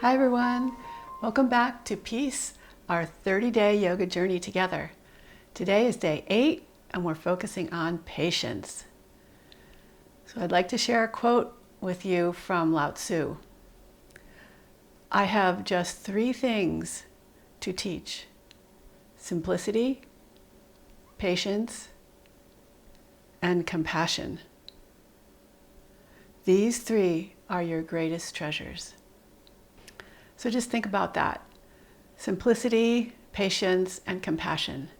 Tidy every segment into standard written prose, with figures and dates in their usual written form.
Hi everyone, welcome back to Peace, our 30-day yoga journey together. Today is day 8 and we're focusing on patience. So I'd like to share a quote with you from Lao Tzu. I have just 3 things to teach: simplicity, patience, and compassion. These 3 are your greatest treasures. So just think about that. Simplicity, patience, and compassion.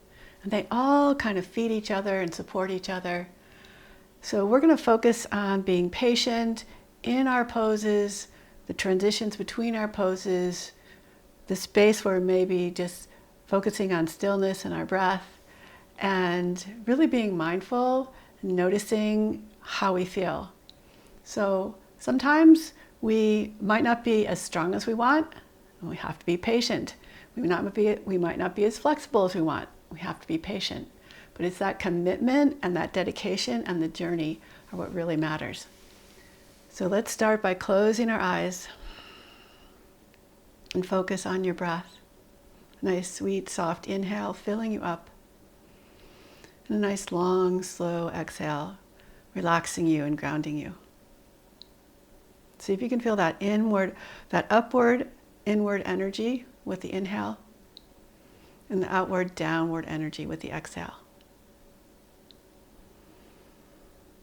And they all kind of feed each other and support each other. So we're going to focus on being patient in our poses, the transitions between our poses, the space where maybe just focusing on stillness and our breath, and really being mindful and noticing how we feel. So sometimes we might not be as strong as we want, and we have to be patient. We might not be as flexible as we want. We have to be patient. But it's that commitment and that dedication and the journey are what really matters. So let's start by closing our eyes and focus on your breath. Nice, sweet, soft inhale, filling you up. And a nice, long, slow exhale, relaxing you and grounding you. See if you can feel that upward, inward energy with the inhale, and the outward, downward energy with the exhale.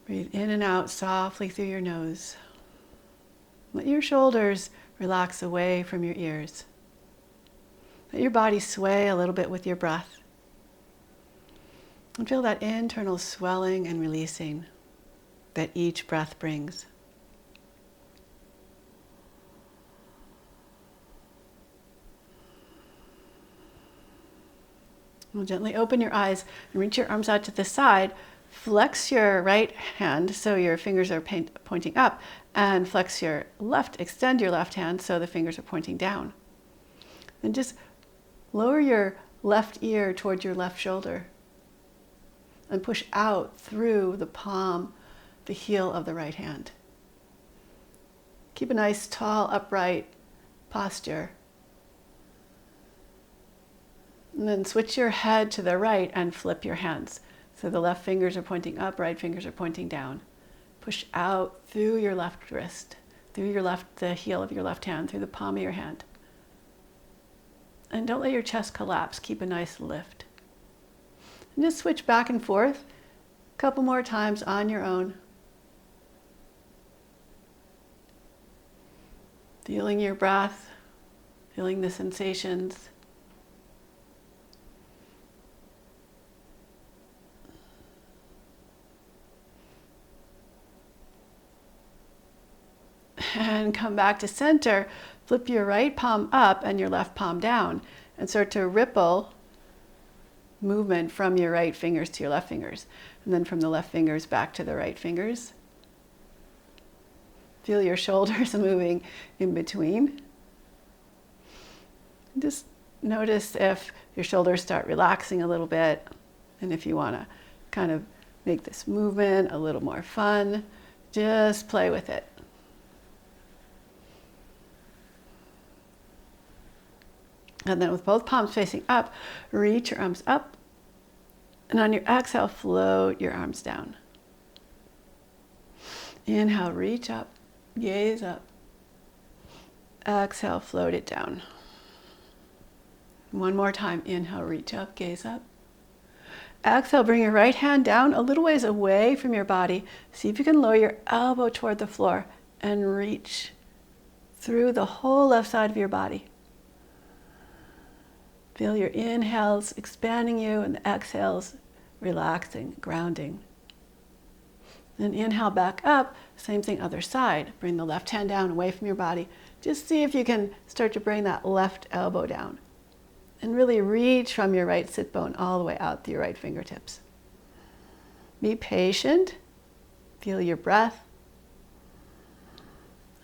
Breathe in and out softly through your nose. Let your shoulders relax away from your ears. Let your body sway a little bit with your breath. And feel that internal swelling and releasing that each breath brings. We'll gently open your eyes and reach your arms out to the side. Flex your right hand so your fingers are pointing up, and extend your left hand so the fingers are pointing down. Then just lower your left ear toward your left shoulder and push out through the palm, the heel of the right hand. Keep a nice, tall, upright posture. And then switch your head to the right and flip your hands. So the left fingers are pointing up, right fingers are pointing down. Push out through your left wrist, through the heel of your left hand, through the palm of your hand. And don't let your chest collapse. Keep a nice lift. And just switch back and forth a couple more times on your own. Feeling your breath, feeling the sensations. And come back to center. Flip your right palm up and your left palm down and start to ripple movement from your right fingers to your left fingers, and then from the left fingers back to the right fingers. Feel your shoulders moving in between. Just notice if your shoulders start relaxing a little bit, and if you want to kind of make this movement a little more fun, just play with it. And then with both palms facing up, reach your arms up. And on your exhale, float your arms down. Inhale, reach up, gaze up. Exhale, float it down. One more time. Inhale, reach up, gaze up. Exhale, bring your right hand down a little ways away from your body. See if you can lower your elbow toward the floor and reach through the whole left side of your body. Feel your inhales expanding you and the exhales relaxing, grounding. Then inhale back up, same thing other side. Bring the left hand down away from your body. Just see if you can start to bring that left elbow down. And really reach from your right sit bone all the way out to your right fingertips. Be patient. Feel your breath.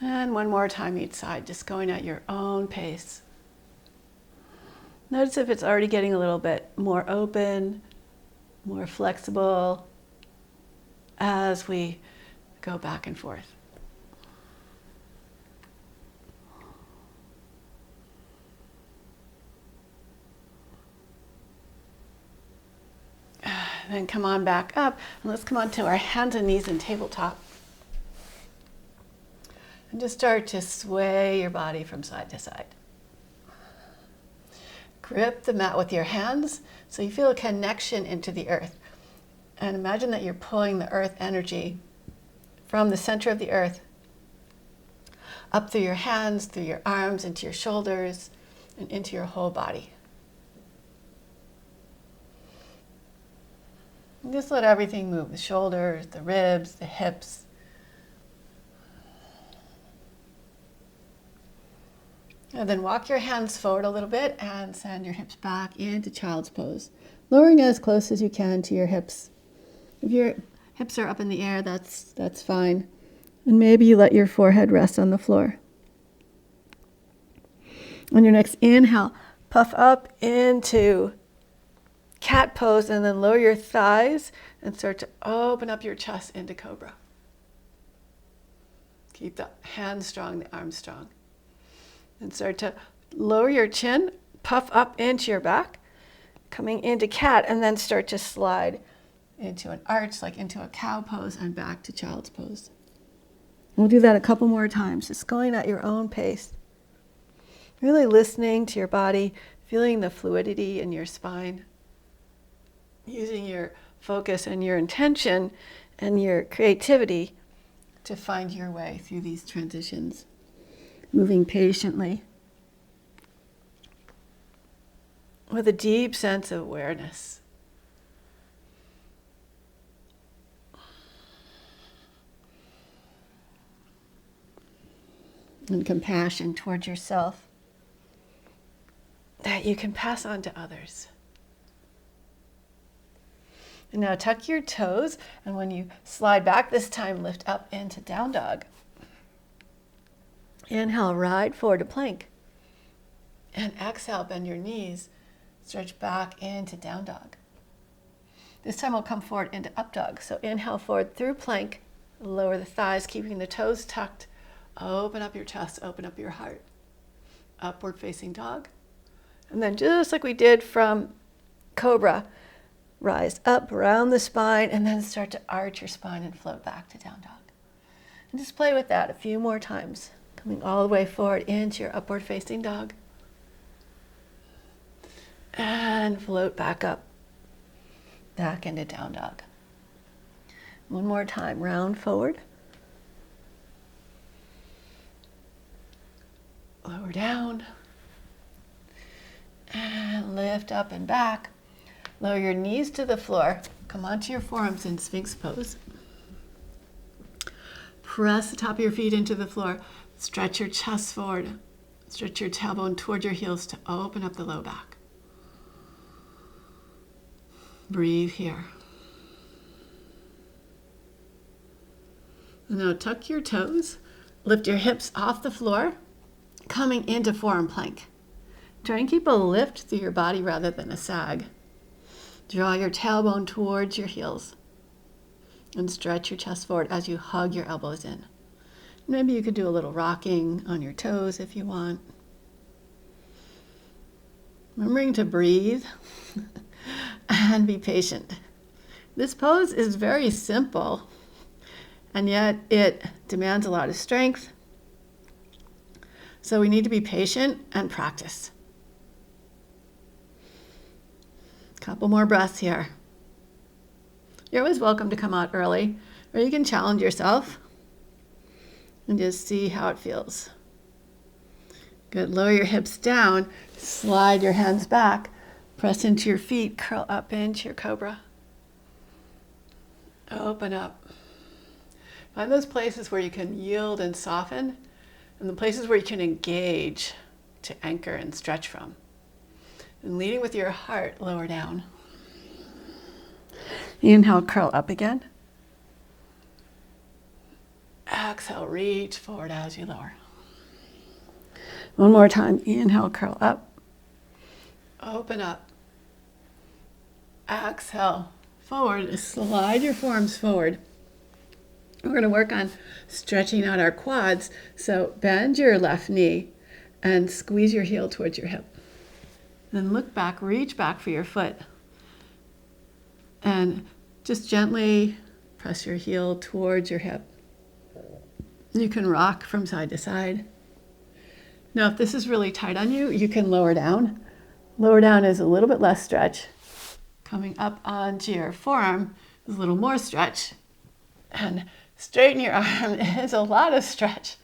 And one more time each side, just going at your own pace. Notice if it's already getting a little bit more open, more flexible as we go back and forth. And then come on back up. And let's come on to our hands and knees and tabletop. And just start to sway your body from side to side. Grip the mat with your hands so you feel a connection into the earth. And imagine that you're pulling the earth energy from the center of the earth up through your hands, through your arms, into your shoulders, and into your whole body. And just let everything move, the shoulders, the ribs, the hips. And then walk your hands forward a little bit and send your hips back into child's pose, lowering as close as you can to your hips. If your hips are up in the air, that's fine. And maybe you let your forehead rest on the floor. On your next inhale, puff up into cat pose and then lower your thighs and start to open up your chest into cobra. Keep the hands strong, the arms strong. And start to lower your chin, puff up into your back, coming into cat, and then start to slide into an arch, like into a cow pose, and back to child's pose. We'll do that a couple more times, just going at your own pace. Really listening to your body, feeling the fluidity in your spine, using your focus and your intention and your creativity to find your way through these transitions. Moving patiently with a deep sense of awareness. And compassion towards yourself that you can pass on to others. And now tuck your toes, and when you slide back this time, lift up into down dog. Inhale, ride forward to plank. And exhale, bend your knees, stretch back into down dog. This time we'll come forward into up dog. So inhale forward through plank, lower the thighs, keeping the toes tucked. Open up your chest, open up your heart. Upward facing dog. And then just like we did from cobra, rise up around the spine and then start to arch your spine and float back to down dog. And just play with that a few more times. Coming all the way forward into your upward facing dog. And float back up. Back into down dog. One more time, round forward. Lower down. And lift up and back. Lower your knees to the floor. Come onto your forearms in Sphinx pose. Press the top of your feet into the floor. Stretch your chest forward. Stretch your tailbone toward your heels to open up the low back. Breathe here. Now tuck your toes. Lift your hips off the floor, coming into forearm plank. Try and keep a lift through your body rather than a sag. Draw your tailbone towards your heels and stretch your chest forward as you hug your elbows in. Maybe you could do a little rocking on your toes if you want. Remembering to breathe and be patient. This pose is very simple, and yet it demands a lot of strength. So we need to be patient and practice. Couple more breaths here. You're always welcome to come out early, or you can challenge yourself and just see how it feels. Good. Lower your hips down, slide your hands back, press into your feet, curl up into your cobra. Open up. Find those places where you can yield and soften, and the places where you can engage to anchor and stretch from. And leading with your heart, lower down. Inhale, curl up again. Exhale, reach forward as you lower. One more time. Inhale, curl up. Open up. Exhale, forward. Slide your forearms forward. We're going to work on stretching out our quads. So bend your left knee and squeeze your heel towards your hip. Then look back, reach back for your foot. And just gently press your heel towards your hip. You can rock from side to side. Now, if this is really tight on you, you can lower down. Lower down is a little bit less stretch. Coming up onto your forearm is a little more stretch. And straighten your arm is a lot of stretch.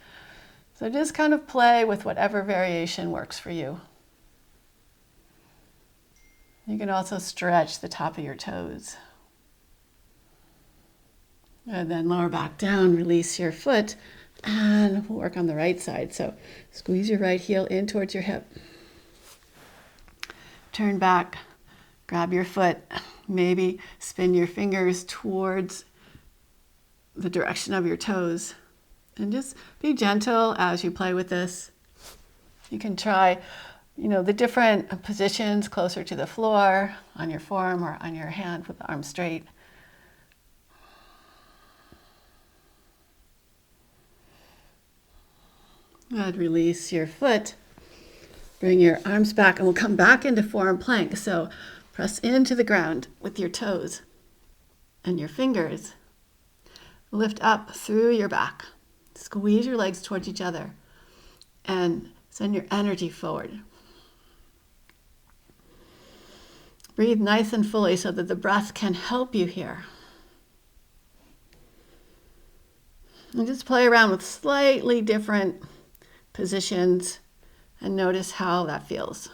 So just kind of play with whatever variation works for you. You can also stretch the top of your toes. And then lower back down, release your foot, and we'll work on the right side. So squeeze your right heel in towards your hip. Turn back, grab your foot, maybe spin your fingers towards the direction of your toes. And just be gentle as you play with this. You can try, the different positions closer to the floor, on your forearm or on your hand with the arm straight. And release your foot. Bring your arms back, and we'll come back into forearm plank. So press into the ground with your toes and your fingers. Lift up through your back. Squeeze your legs towards each other and send your energy forward. Breathe nice and fully so that the breath can help you here. And just play around with slightly different positions and notice how that feels.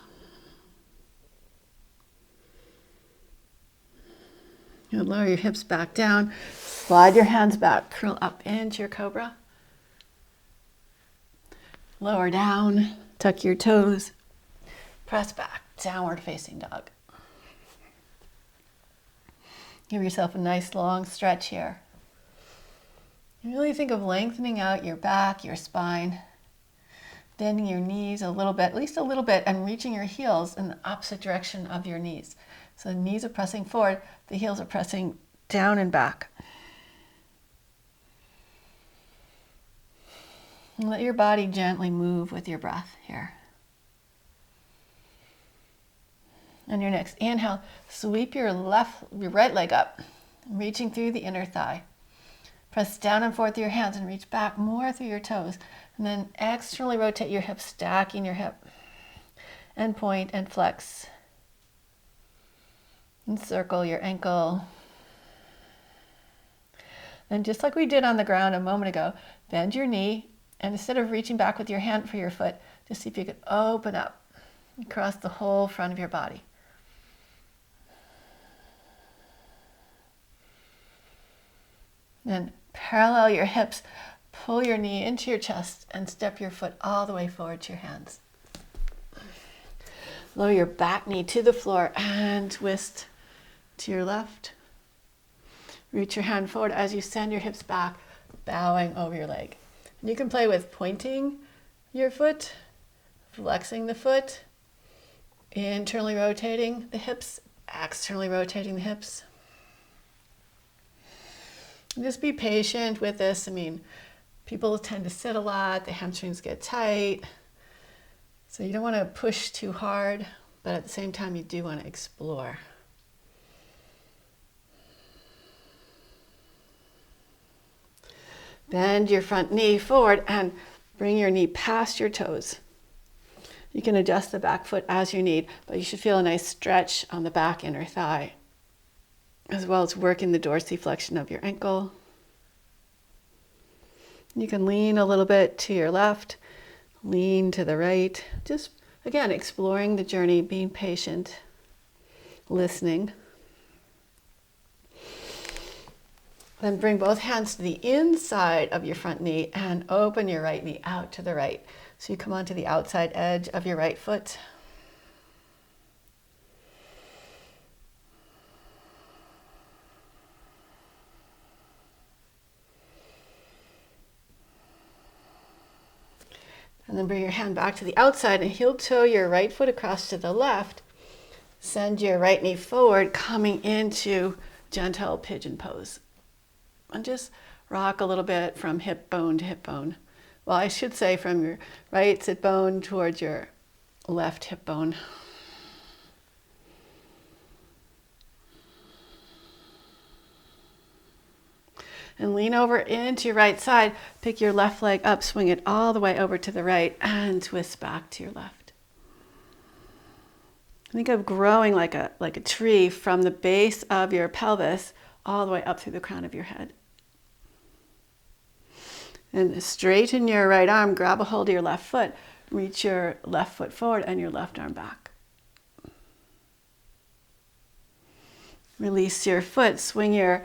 You'll lower your hips back down, slide your hands back, curl up into your cobra. Lower down, tuck your toes, press back, downward facing dog. Give yourself a nice long stretch here. You really think of lengthening out your back, your spine, bending your knees a little bit, at least a little bit, and reaching your heels in the opposite direction of your knees. So the knees are pressing forward, the heels are pressing down and back. And let your body gently move with your breath here. On your next inhale, sweep your right leg up, reaching through the inner thigh. Press down and forth with your hands and reach back more through your toes. And then externally rotate your hips, stacking your hip. And point and flex. And circle your ankle. And just like we did on the ground a moment ago, bend your knee. And instead of reaching back with your hand for your foot, just see if you could open up across the whole front of your body. Then parallel your hips, pull your knee into your chest, and step your foot all the way forward to your hands. Lower your back knee to the floor and twist to your left. Reach your hand forward as you send your hips back, bowing over your leg. And you can play with pointing your foot, flexing the foot, internally rotating the hips, externally rotating the hips. And just be patient with this. People tend to sit a lot, the hamstrings get tight. So you don't want to push too hard, but at the same time you do want to explore. Bend your front knee forward and bring your knee past your toes. You can adjust the back foot as you need, but you should feel a nice stretch on the back inner thigh, as well as working the dorsiflexion of your ankle. You can lean a little bit to your left, lean to the right. Just, again, exploring the journey, being patient, listening. Then bring both hands to the inside of your front knee and open your right knee out to the right. So you come onto the outside edge of your right foot. And then bring your hand back to the outside and heel toe your right foot across to the left. Send your right knee forward, coming into gentle pigeon pose. And just rock a little bit from hip bone to hip bone. Well, I should say from your right sit bone towards your left hip bone. And lean over into your right side. Pick your left leg up, swing it all the way over to the right, and twist back to your left. Think of growing like a tree from the base of your pelvis all the way up through the crown of your head. And straighten your right arm, grab a hold of your left foot, reach your left foot forward and your left arm back. Release your foot, swing your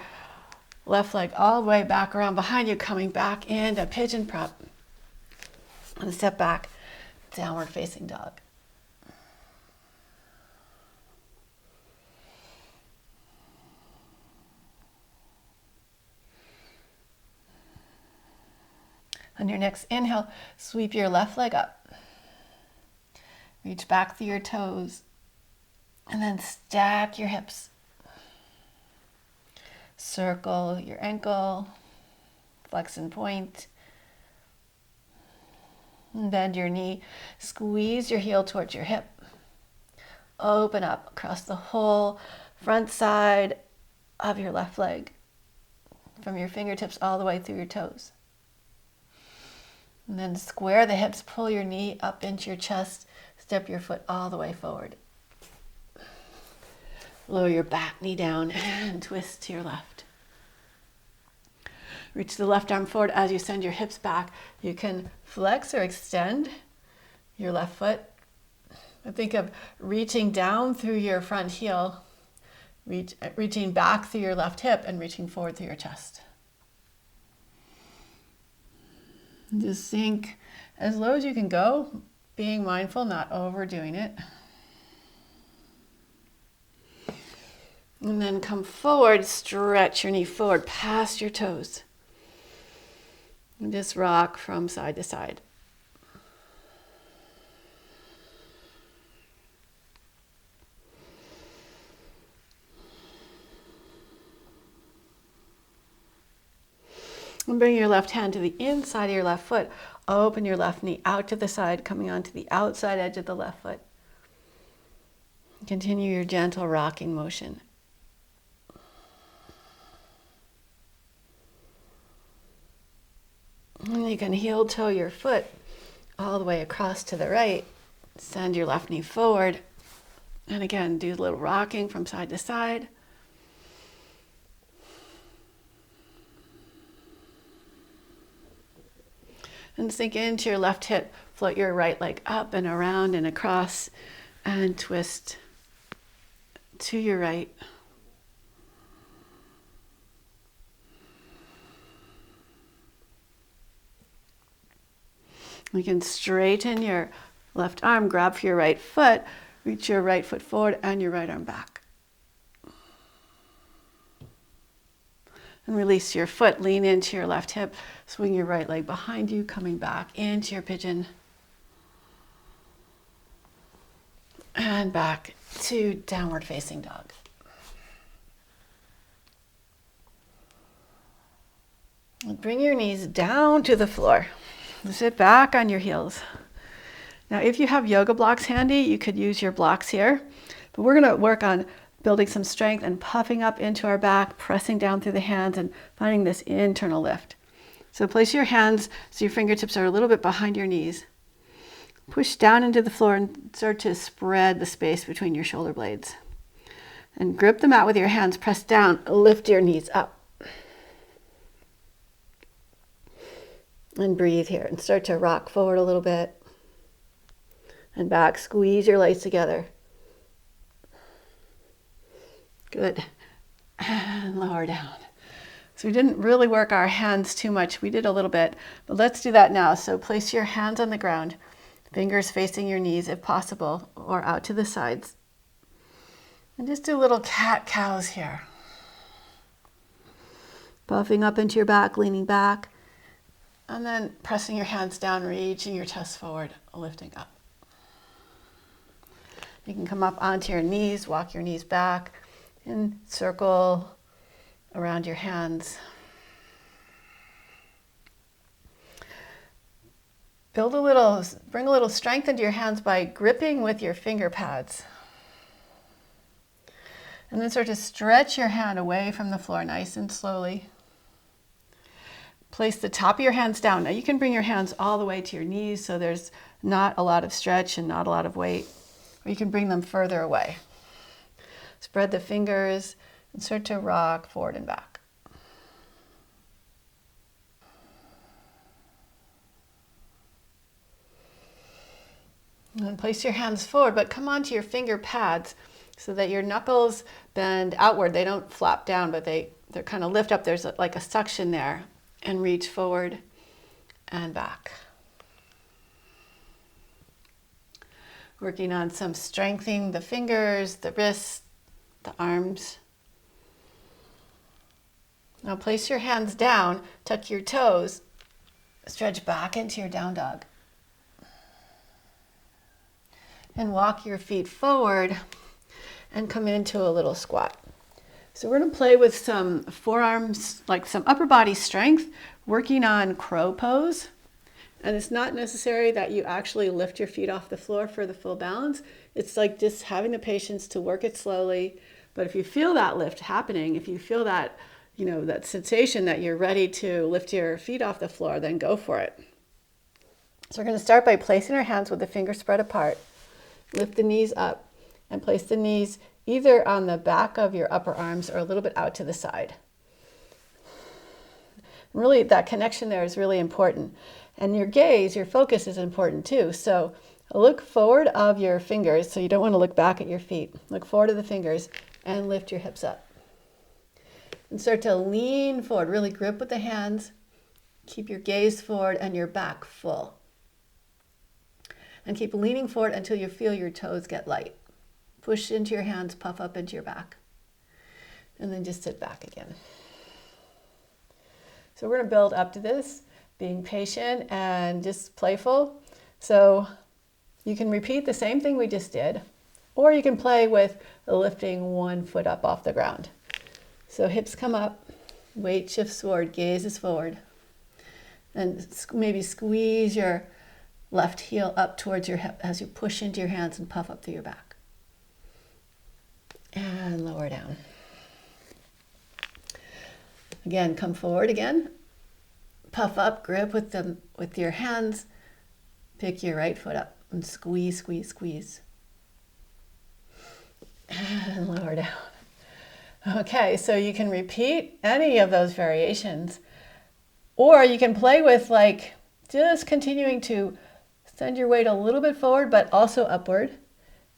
left leg all the way back around behind you, coming back into pigeon prep. And step back, downward facing dog. On your next inhale, sweep your left leg up. Reach back through your toes. And then stack your hips. Circle your ankle. Flex and point. And bend your knee. Squeeze your heel towards your hip. Open up across the whole front side of your left leg. From your fingertips all the way through your toes. And then square the hips, pull your knee up into your chest, step your foot all the way forward. Lower your back knee down and twist to your left. Reach the left arm forward as you send your hips back. You can flex or extend your left foot. And think of reaching down through your front heel, reaching back through your left hip and reaching forward through your chest. Just sink as low as you can go, being mindful, not overdoing it. And then come forward, stretch your knee forward past your toes. And just rock from side to side. And bring your left hand to the inside of your left foot. Open your left knee out to the side, coming onto the outside edge of the left foot. Continue your gentle rocking motion. And you can heel toe your foot all the way across to the right. Send your left knee forward. And again, do a little rocking from side to side. And sink into your left hip. Float your right leg up and around and across and twist to your right. You can straighten your left arm, grab for your right foot, reach your right foot forward and your right arm back. And release your foot, lean into your left hip, swing your right leg behind you, coming back into your pigeon. And back to downward facing dog. And bring your knees down to the floor. Sit back on your heels. Now, if you have yoga blocks handy, you could use your blocks here. But we're going to work on building some strength and puffing up into our back, pressing down through the hands and finding this internal lift. So place your hands so your fingertips are a little bit behind your knees. Push down into the floor and start to spread the space between your shoulder blades. And grip the mat with your hands, press down, lift your knees up. And breathe here and start to rock forward a little bit. And back, squeeze your legs together. Good. And lower down. So we didn't really work our hands too much. We did a little bit, but let's do that now. So place your hands on the ground, fingers facing your knees if possible, or out to the sides. And just do little cat-cows here. Puffing up into your back, leaning back. And then pressing your hands down, reaching your chest forward, lifting up. You can come up onto your knees, walk your knees back, and circle around your hands. Bring a little strength into your hands by gripping with your finger pads. And then start to stretch your hand away from the floor nice and slowly. Place the top of your hands down. Now you can bring your hands all the way to your knees so there's not a lot of stretch and not a lot of weight. Or you can bring them further away. Spread the fingers and start to rock forward and back. And place your hands forward, but come onto your finger pads so that your knuckles bend outward. They don't flap down, but they're kind of lift up. There's like a suction there, and reach forward and back. Working on some strengthening the fingers, the wrists, the arms. Now place your hands down, tuck your toes, stretch back into your down dog. And walk your feet forward and come into a little squat. So we're going to play with some forearms, like some upper body strength, working on crow pose. And it's not necessary that you actually lift your feet off the floor for the full balance. It's like just having the patience to work it slowly. But if you feel that lift happening, if you feel that, that sensation that you're ready to lift your feet off the floor, then go for it. So we're going to start by placing our hands with the fingers spread apart. Lift the knees up and place the knees either on the back of your upper arms or a little bit out to the side. Really, that connection there is really important. And your gaze, your focus is important too. So look forward of your fingers. So you don't want to look back at your feet. Look forward of the fingers and lift your hips up. And start to lean forward. Really grip with the hands. Keep your gaze forward and your back full. And keep leaning forward until you feel your toes get light. Push into your hands, puff up into your back. And then just sit back again. So we're going to build up to this, being patient and just playful. So you can repeat the same thing we just did, or you can play with lifting one foot up off the ground. So hips come up, weight shifts forward, gaze is forward. And maybe squeeze your left heel up towards your hip as you push into your hands and puff up through your back. And lower down. Again, come forward again. Puff up, grip with your hands. Pick your right foot up and squeeze, squeeze, squeeze. And lower down. Okay, so you can repeat any of those variations. Or you can play with just continuing to send your weight a little bit forward, but also upward,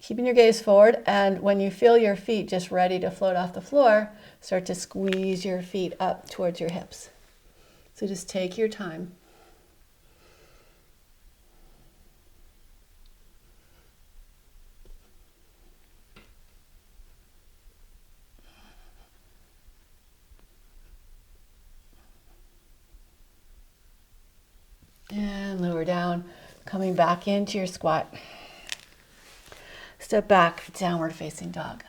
keeping your gaze forward. And when you feel your feet just ready to float off the floor, start to squeeze your feet up towards your hips. So just take your time. And lower down, coming back into your squat. Step back, downward facing dog.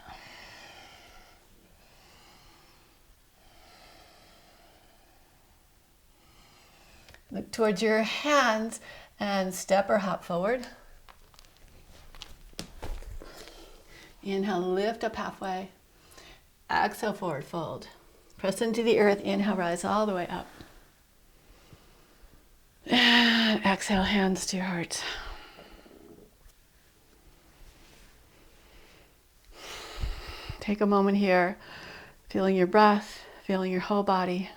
Look towards your hands and step or hop forward. Inhale, lift up halfway. Exhale, forward fold. Press into the earth. Inhale, rise all the way up. And exhale, hands to your heart. Take a moment here, feeling your breath, feeling your whole body.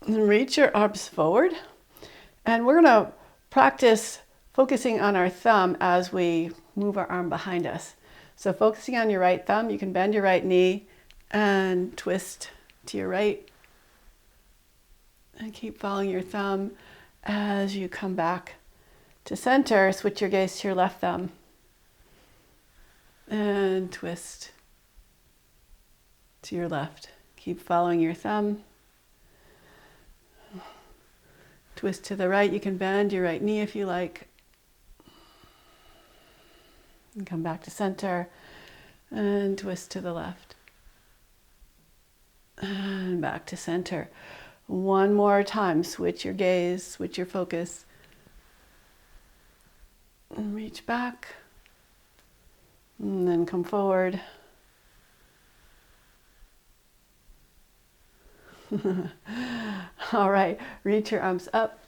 And reach your arms forward. And we're going to practice focusing on our thumb as we move our arm behind us. So focusing on your right thumb, you can bend your right knee and twist to your right. And keep following your thumb as you come back to center. Switch your gaze to your left thumb. And twist to your left. Keep following your thumb. Twist to the right. You can bend your right knee if you like. And come back to center. And twist to the left. And back to center. One more time, switch your gaze, switch your focus. And reach back. And then come forward. All right, reach your arms up.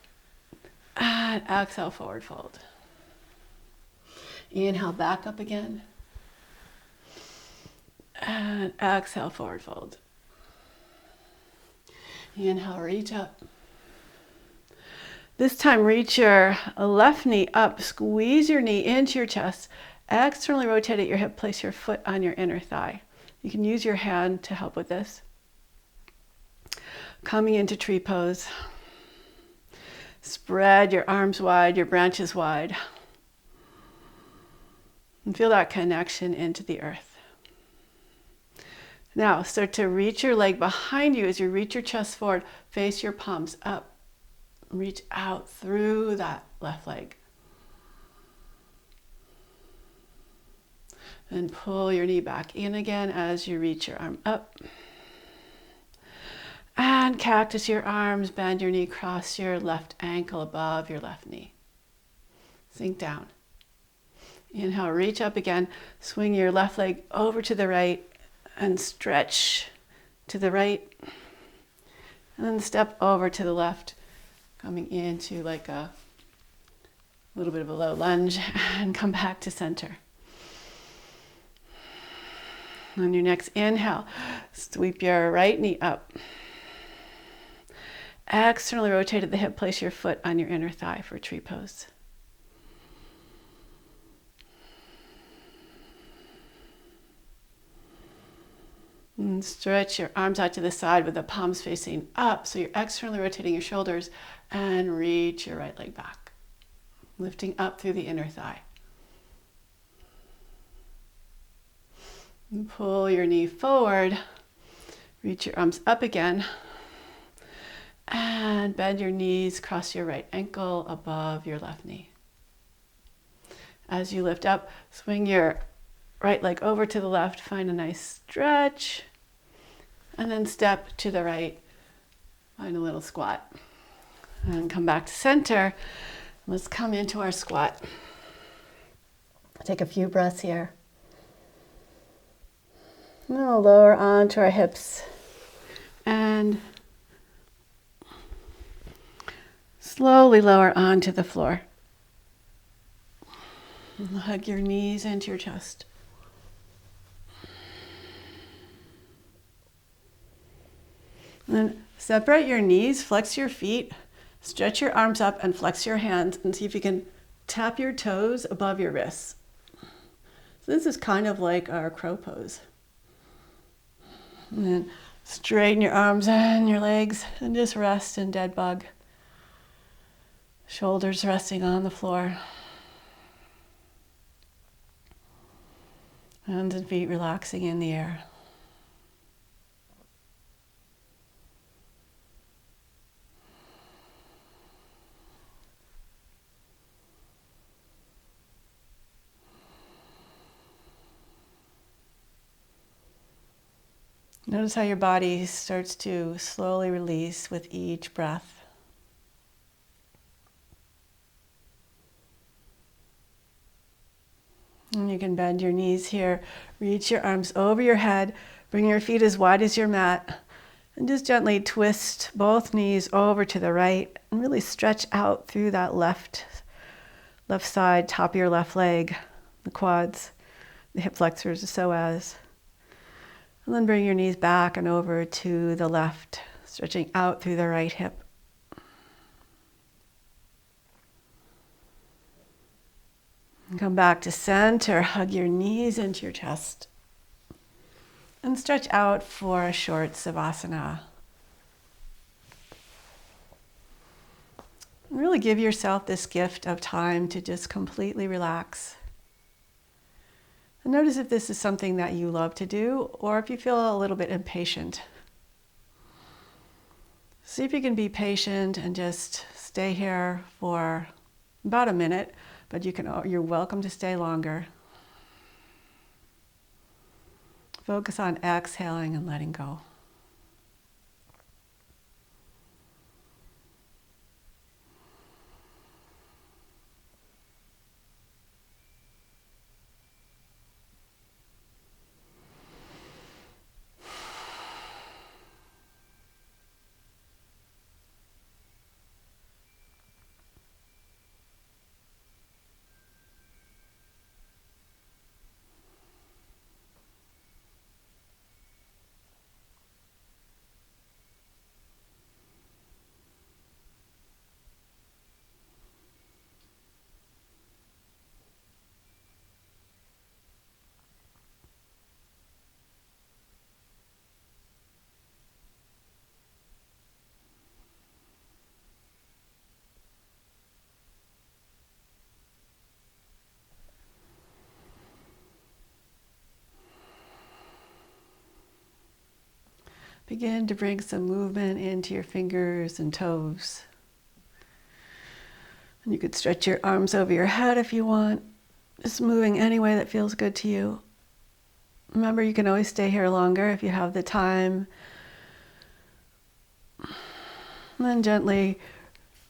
And exhale, forward fold. Inhale, back up again. And exhale, forward fold. Inhale, reach up. This time, reach your left knee up. Squeeze your knee into your chest. Externally rotate at your hip. Place your foot on your inner thigh. You can use your hand to help with this. Coming into tree pose. Spread your arms wide, your branches wide. And feel that connection into the earth. Now, start to reach your leg behind you as you reach your chest forward. Face your palms up. Reach out through that left leg. And pull your knee back in again as you reach your arm up. And cactus your arms, bend your knee, cross your left ankle above your left knee. Sink down. Inhale, reach up again. Swing your left leg over to the right and stretch to the right. And then step over to the left, coming into like a little bit of a low lunge, and come back to center. On your next inhale, sweep your right knee up. Externally rotate at the hip, place your foot on your inner thigh for tree pose. And stretch your arms out to the side with the palms facing up, so you're externally rotating your shoulders, and reach your right leg back, lifting up through the inner thigh. And pull your knee forward, reach your arms up again, and bend your knees, cross your right ankle above your left knee. As you lift up, swing your right leg over to the left, find a nice stretch, and then step to the right, find a little squat. And come back to center. Let's come into our squat. Take a few breaths here. Now lower onto our hips and slowly lower onto the floor. And hug your knees into your chest. And then separate your knees, flex your feet, stretch your arms up and flex your hands, and see if you can tap your toes above your wrists. So this is kind of like our crow pose. And then straighten your arms and your legs and just rest in dead bug. Shoulders resting on the floor. Hands and feet relaxing in the air. Notice how your body starts to slowly release with each breath. And you can bend your knees here, reach your arms over your head, bring your feet as wide as your mat, and just gently twist both knees over to the right and really stretch out through that left side, top of your left leg, the quads, the hip flexors, the psoas. And then bring your knees back and over to the left, stretching out through the right hip. And come back to center, hug your knees into your chest. And stretch out for a short savasana. And really give yourself this gift of time to just completely relax. And notice if this is something that you love to do, or if you feel a little bit impatient. See if you can be patient and just stay here for about a minute, but you're welcome to stay longer. Focus on exhaling and letting go. Begin to bring some movement into your fingers and toes. And you could stretch your arms over your head if you want, just moving any way that feels good to you. Remember, you can always stay here longer if you have the time. And then gently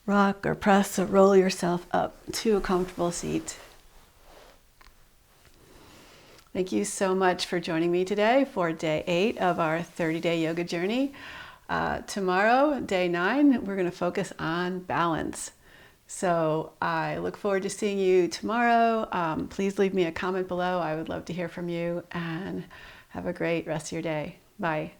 rock or press or roll yourself up to a comfortable seat. Thank you so much for joining me today for day 8 of our 30-day yoga journey. Tomorrow, day 9, we're going to focus on balance. So I look forward to seeing you tomorrow. Please leave me a comment below. I would love to hear from you, and have a great rest of your day. Bye.